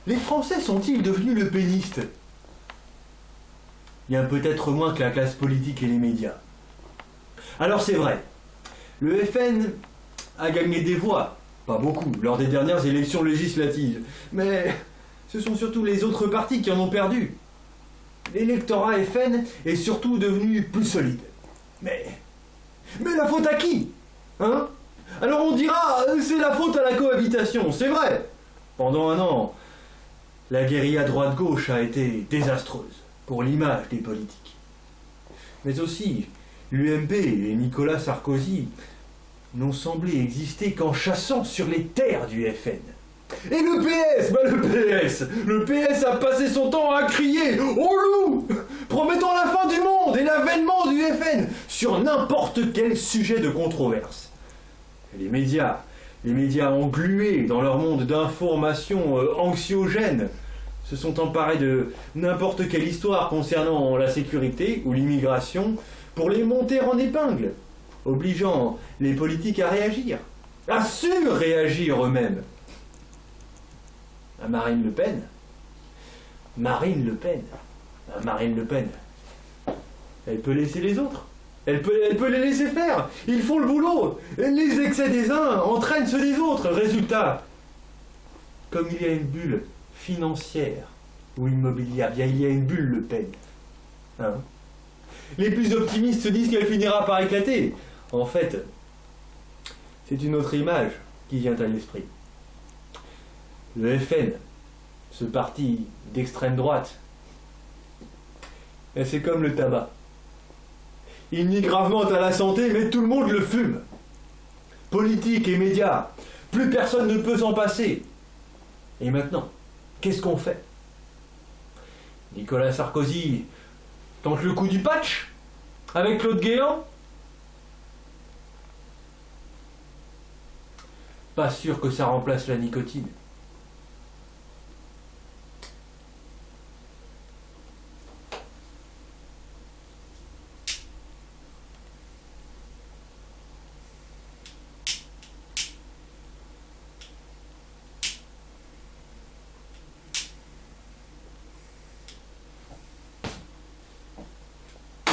Les Français sont-ils devenus le péniste? Bien peut-être moins que la classe politique et les médias. Alors c'est vrai, le FN a gagné des voix, pas beaucoup, lors des dernières élections législatives, mais ce sont surtout les autres partis qui en ont perdu. L'électorat FN est surtout devenu plus solide. Mais la faute à qui? Hein? Alors on dira, c'est la faute à la cohabitation, c'est vrai. Pendant un an, la guérilla droite-gauche a été désastreuse pour l'image des politiques. Mais aussi, l'UMP et Nicolas Sarkozy n'ont semblé exister qu'en chassant sur les terres du FN. Et le PS, le PS a passé son temps à crier au loup, promettant la fin du monde et l'avènement du FN sur n'importe quel sujet de controverse. Et les médias englués dans leur monde d'informations anxiogènes, se sont emparés de n'importe quelle histoire concernant la sécurité ou l'immigration pour les monter en épingle, obligeant les politiques à réagir, à surréagir eux-mêmes. À Marine Le Pen, elle peut laisser les autres. Elle peut les laisser faire. Ils font le boulot. Les excès des uns entraînent ceux des autres. Résultat, comme il y a une bulle financière ou immobilière, bien il y a une bulle Le Pen. Hein? Les plus optimistes se disent qu'elle finira par éclater. En fait, c'est une autre image qui vient à l'esprit. Le FN, ce parti d'extrême droite, c'est comme le tabac. Il nuit gravement à la santé, mais tout le monde le fume. Politique et médias, plus personne ne peut s'en passer. Et maintenant, qu'est-ce qu'on fait? Nicolas Sarkozy tente le coup du patch avec Claude Guéant? Pas sûr que ça remplace la nicotine.